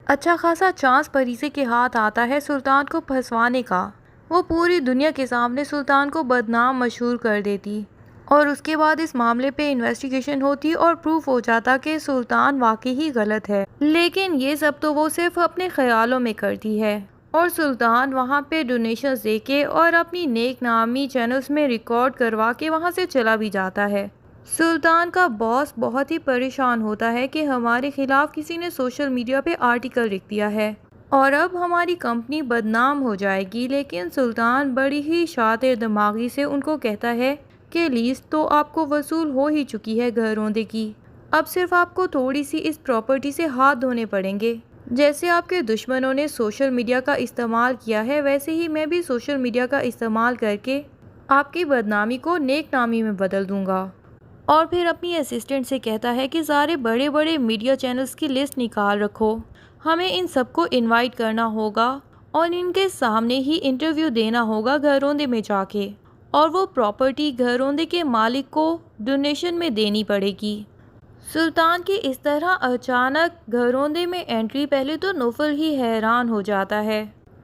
अच्छा खासा चांस परीसे के हाथ आता है सुल्तान को फंसवाने का। वो पूरी दुनिया के सामने सुल्तान को बदनाम मशहूर कर देती और उसके बाद इस मामले पे इन्वेस्टिगेशन होती और प्रूफ हो जाता कि सुल्तान वाकई ही गलत है। लेकिन ये सब तो वो सिर्फ अपने ख्यालों में करती है और सुल्तान वहाँ पे डोनेशंस देके और अपनी नेक नामी चैनल्स में रिकॉर्ड करवा के वहाँ से चला भी जाता है। सुल्तान का बॉस बहुत ही परेशान होता है कि हमारे खिलाफ किसी ने सोशल मीडिया पे आर्टिकल लिख दिया है और अब हमारी कंपनी बदनाम हो जाएगी। लेकिन सुल्तान बड़ी ही शातिर दिमागी से उनको कहता है कि लीज तो आपको वसूल हो ही चुकी है घरौंदे की, अब सिर्फ आपको थोड़ी सी इस प्रॉपर्टी से हाथ धोने पड़ेंगे। जैसे आपके दुश्मनों ने सोशल मीडिया का इस्तेमाल किया है, वैसे ही मैं भी सोशल मीडिया का इस्तेमाल करके आपकी बदनामी को नेक नामी में बदल दूंगा। और फिर अपनी असिस्टेंट से कहता है कि सारे बड़े बड़े मीडिया चैनल्स की लिस्ट निकाल रखो, हमें इन सबको इनवाइट करना होगा और इनके सामने ही इंटरव्यू देना होगा घरौंदे में जाके, और वो प्रॉपर्टी घरौंदे के मालिक को डोनेशन में देनी पड़ेगी। सुल्तान की इस तरह अचानक घरौंदे में एंट्री पहले तो नौफल ही हैरान हो जाता है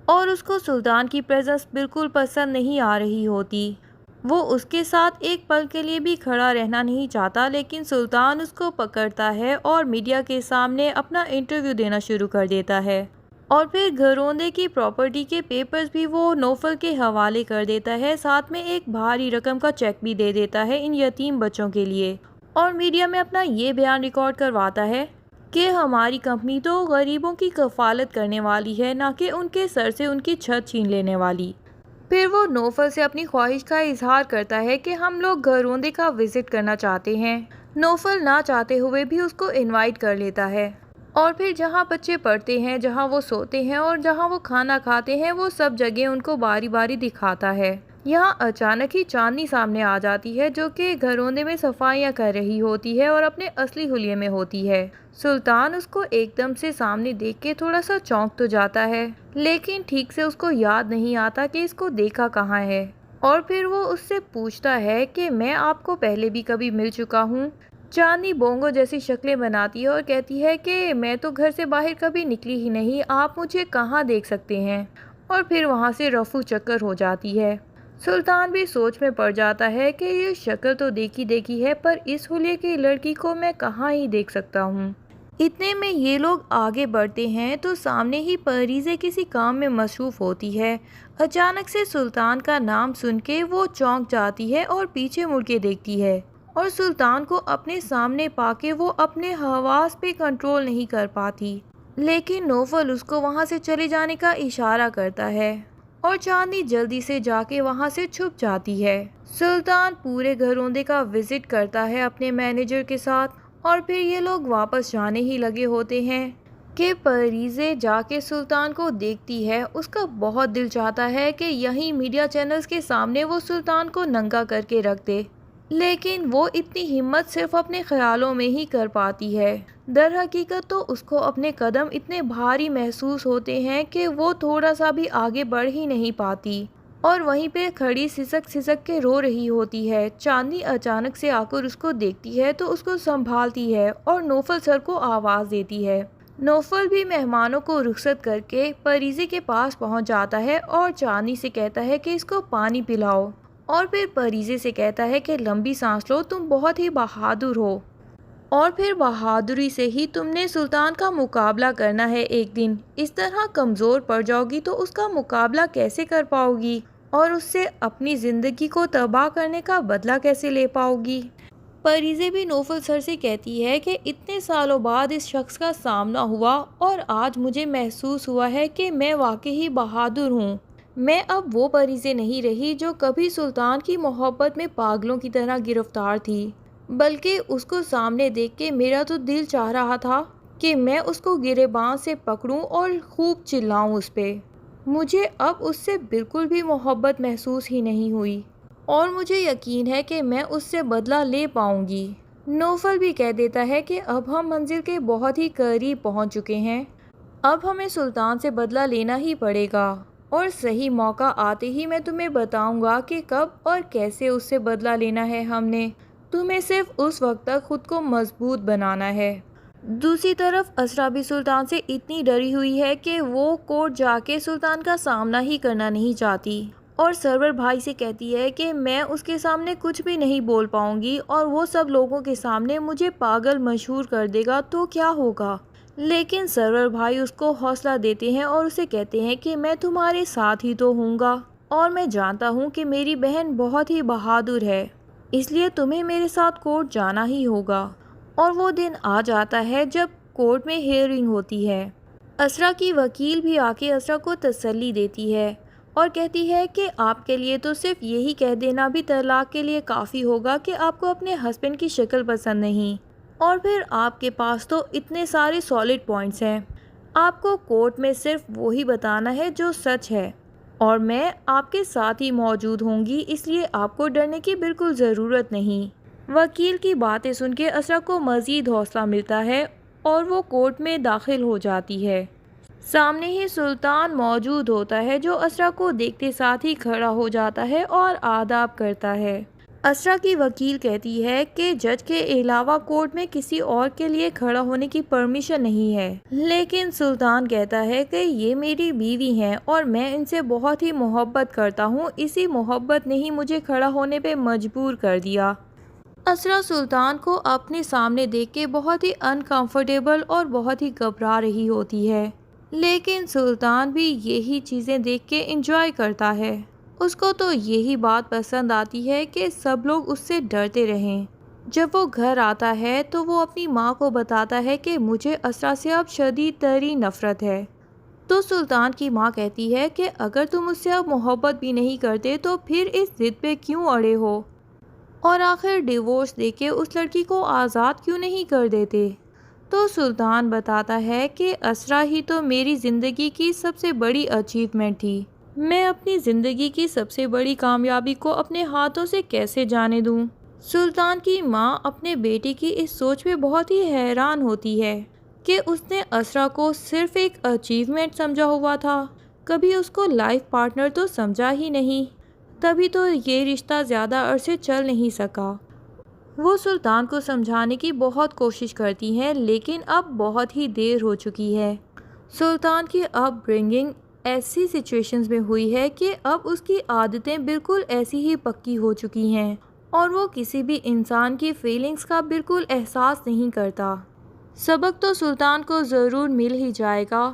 और उसको सुल्तान की प्रेजेंस बिल्कुल पसंद नहीं आ रही होती। वो उसके साथ एक पल के लिए भी खड़ा रहना नहीं चाहता, लेकिन सुल्तान उसको पकड़ता है और मीडिया के सामने अपना इंटरव्यू देना शुरू कर देता है। और फिर घरौंदे की प्रॉपर्टी के पेपर्स भी वो नौफल के हवाले कर देता है, साथ में एक भारी रकम का चेक भी दे देता है इन यतीम बच्चों के लिए। और मीडिया में अपना ये बयान रिकॉर्ड करवाता है कि हमारी कंपनी तो गरीबों की कफालत करने वाली है, ना कि उनके सर से उनकी छत छीन लेने वाली। फिर वो नौफल से अपनी ख्वाहिश का इजहार करता है कि हम लोग घरौंदे का विजिट करना चाहते हैं। नौफल ना चाहते हुए भी उसको इनवाइट कर लेता है और फिर जहाँ बच्चे पढ़ते हैं, जहाँ वो सोते हैं और जहाँ वो खाना खाते हैं, वो सब जगह उनको बारी बारी दिखाता है। यहाँ अचानक ही चांदनी सामने आ जाती है जो कि घरौंदे में सफाइयाँ कर रही होती है और अपने असली हुलिये में होती है। सुल्तान उसको एकदम से सामने देख के थोड़ा सा चौंक तो जाता है, लेकिन ठीक से उसको याद नहीं आता कि इसको देखा कहाँ है। और फिर वो उससे पूछता है कि मैं आपको पहले भी कभी मिल चुका हूँ। चांदनी बोंगो जैसी शक्लें बनाती है और कहती है कि मैं तो घर से बाहर कभी निकली ही नहीं, आप मुझे कहाँ देख सकते हैं। और फिर वहाँ से रफू चक्कर हो जाती है। सुल्तान भी सोच में पड़ जाता है कि ये शक्ल तो देखी देखी है, पर इस हुलिये की लड़की को मैं कहाँ ही देख सकता हूँ। इतने में ये लोग आगे बढ़ते हैं तो सामने ही परीज़े किसी काम में मसरूफ़ होती है। अचानक से सुल्तान का नाम सुन के वो चौंक जाती है और पीछे मुड़ के देखती है और सुल्तान को अपने सामने पाके वो अपने हवास पे कंट्रोल नहीं कर पाती। लेकिन नौफल उसको वहाँ से चले जाने का इशारा करता है और चांदनी जल्दी से जाके वहाँ से छुप जाती है। सुल्तान पूरे घरौंदे का विजिट करता है अपने मैनेजर के साथ और फिर ये लोग वापस जाने ही लगे होते हैं कि परीज़े जाके सुल्तान को देखती है। उसका बहुत दिल चाहता है कि यही मीडिया चैनल्स के सामने वो सुल्तान को नंगा करके रख दे, लेकिन वो इतनी हिम्मत सिर्फ अपने ख्यालों में ही कर पाती है। दर हकीकत तो उसको अपने कदम इतने भारी महसूस होते हैं कि वो थोड़ा सा भी आगे बढ़ ही नहीं पाती और वहीं पे खड़ी सिसक सिसक के रो रही होती है। चांदनी अचानक से आकर उसको देखती है तो उसको संभालती है और नौफल सर को आवाज़ देती है। नौफल भी मेहमानों को रुखसत करके परीज़े के पास पहुंच जाता है और चांदनी से कहता है कि इसको पानी पिलाओ और फिर परीज़े से कहता है कि लंबी सांस लो, तुम बहुत ही बहादुर हो और फिर बहादुरी से ही तुमने सुल्तान का मुकाबला करना है। एक दिन इस तरह कमज़ोर पड़ जाओगी तो उसका मुकाबला कैसे कर पाओगी और उससे अपनी ज़िंदगी को तबाह करने का बदला कैसे ले पाओगी। परीज़े भी नौफल सर से कहती है कि इतने सालों बाद इस शख्स का सामना हुआ और आज मुझे महसूस हुआ है कि मैं वाकई ही बहादुर हूँ। मैं अब वो परीज़े नहीं रही जो कभी सुल्तान की मोहब्बत में पागलों की तरह गिरफ्तार थी, बल्कि उसको सामने देख के मेरा तो दिल चाह रहा था कि मैं उसको गिरेबान से पकड़ूं और खूब चिल्लाऊं उस पे। मुझे अब उससे बिल्कुल भी मोहब्बत महसूस ही नहीं हुई और मुझे यकीन है कि मैं उससे बदला ले पाऊंगी। नौफल भी कह देता है कि अब हम मंजिल के बहुत ही करीब पहुंच चुके हैं, अब हमें सुल्तान से बदला लेना ही पड़ेगा और सही मौका आते ही मैं तुम्हें बताऊंगा कि कब और कैसे उससे बदला लेना है हमने। तुम्हें सिर्फ उस वक्त तक खुद को मजबूत बनाना है। दूसरी तरफ असरा भी सुल्तान से इतनी डरी हुई है कि वो कोर्ट जाके सुल्तान का सामना ही करना नहीं चाहती और सरवर भाई से कहती है कि मैं उसके सामने कुछ भी नहीं बोल पाऊंगी और वो सब लोगों के सामने मुझे पागल मशहूर कर देगा तो क्या होगा। लेकिन सरवर भाई उसको हौसला देते हैं और उसे कहते हैं कि मैं तुम्हारे साथ ही तो हूँगा और मैं जानता हूँ कि मेरी बहन बहुत ही बहादुर है, इसलिए तुम्हें मेरे साथ कोर्ट जाना ही होगा। और वो दिन आ जाता है जब कोर्ट में हियरिंग होती है। असरा की वकील भी आके असरा को तसल्ली देती है और कहती है कि आपके लिए तो सिर्फ यही कह देना भी तलाक के लिए काफ़ी होगा कि आपको अपने हस्बैंड की शक्ल पसंद नहीं, और फिर आपके पास तो इतने सारे सॉलिड पॉइंट्स हैं। आपको कोर्ट में सिर्फ वही बताना है जो सच है और मैं आपके साथ ही मौजूद होंगी, इसलिए आपको डरने की बिल्कुल ज़रूरत नहीं। वकील की बातें सुन के असरा को मज़ीद हौसला मिलता है और वो कोर्ट में दाखिल हो जाती है। सामने ही सुल्तान मौजूद होता है जो असरा को देखते साथ ही खड़ा हो जाता है और आदाब करता है। असरा की वकील कहती है कि जज के अलावा कोर्ट में किसी और के लिए खड़ा होने की परमिशन नहीं है, लेकिन सुल्तान कहता है कि ये मेरी बीवी हैं और मैं इनसे बहुत ही मोहब्बत करता हूँ, इसी मोहब्बत ने ही मुझे खड़ा होने पे मजबूर कर दिया। असरा सुल्तान को अपने सामने देख के बहुत ही अनकंफर्टेबल और बहुत ही घबरा रही होती है, लेकिन सुल्तान भी यही चीज़ें देख के एंजॉय करता है। उसको तो यही बात पसंद आती है कि सब लोग उससे डरते रहें। जब वो घर आता है तो वो अपनी माँ को बताता है कि मुझे असरा से अब शदीद तरीन नफ़रत है। तो सुल्तान की माँ कहती है कि अगर तुम उससे अब मोहब्बत भी नहीं करते तो फिर इस ज़िद पे क्यों अड़े हो, और आखिर डिवोर्स देके उस लड़की को आज़ाद क्यों नहीं कर देते। तो सुल्तान बताता है कि असरा ही तो मेरी ज़िंदगी की सबसे बड़ी अचीवमेंट थी, मैं अपनी ज़िंदगी की सबसे बड़ी कामयाबी को अपने हाथों से कैसे जाने दूं। सुल्तान की माँ अपने बेटे की इस सोच पे बहुत ही हैरान होती है कि उसने असरा को सिर्फ एक अचीवमेंट समझा हुआ था, कभी उसको लाइफ पार्टनर तो समझा ही नहीं, तभी तो ये रिश्ता ज़्यादा अरसे चल नहीं सका। वो सुल्तान को समझाने की बहुत कोशिश करती हैं, लेकिन अब बहुत ही देर हो चुकी है। सुल्तान की अपब्रिंगिंग ऐसी सिचुएशंस में हुई है कि अब उसकी आदतें बिल्कुल ऐसी ही पक्की हो चुकी हैं और वो किसी भी इंसान की फीलिंग्स का बिल्कुल एहसास नहीं करता। सबक तो सुल्तान को ज़रूर मिल ही जाएगा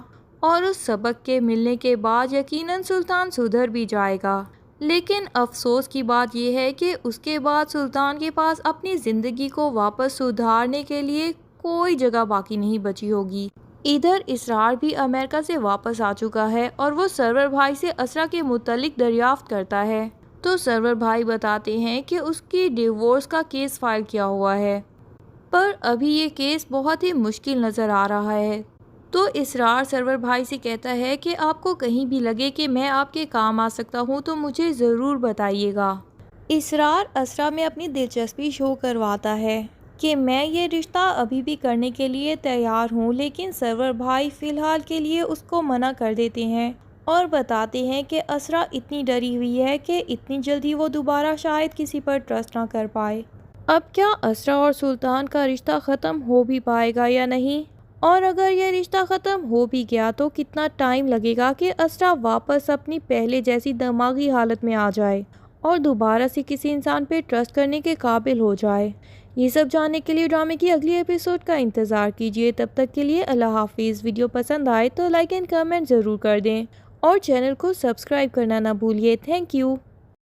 और उस सबक के मिलने के बाद यकीनन सुल्तान सुधर भी जाएगा, लेकिन अफसोस की बात यह है कि उसके बाद सुल्तान के पास अपनी ज़िंदगी को वापस सुधारने के लिए कोई जगह बाकी नहीं बची होगी। इधर इसरार भी अमेरिका से वापस आ चुका है और वो सरवर भाई से असरा के मुतालिक दरियाफ्त करता है। तो सरवर भाई बताते हैं कि उसकी डिवोर्स का केस फाइल किया हुआ है, पर अभी ये केस बहुत ही मुश्किल नज़र आ रहा है। तो इसरार सरवर भाई से कहता है कि आपको कहीं भी लगे कि मैं आपके काम आ सकता हूँ तो मुझे ज़रूर बताइएगा। इसरार असरा में अपनी दिलचस्पी शो करवाता है कि मैं ये रिश्ता अभी भी करने के लिए तैयार हूँ, लेकिन सरवर भाई फ़िलहाल के लिए उसको मना कर देते हैं और बताते हैं कि असरा इतनी डरी हुई है कि इतनी जल्दी वो दोबारा शायद किसी पर ट्रस्ट ना कर पाए। अब क्या असरा और सुल्तान का रिश्ता ख़त्म हो भी पाएगा या नहीं, और अगर यह रिश्ता ख़त्म हो भी गया तो कितना टाइम लगेगा कि असरा वापस अपनी पहले जैसी दिमागी हालत में आ जाए और दोबारा से किसी इंसान पे ट्रस्ट करने के काबिल हो जाए। ये सब जानने के लिए ड्रामे की अगली एपिसोड का इंतज़ार कीजिए। तब तक के लिए अल्लाह हाफिज़। वीडियो पसंद आए तो लाइक एंड कमेंट ज़रूर कर दें और चैनल को सब्सक्राइब करना ना भूलिए। Thank you.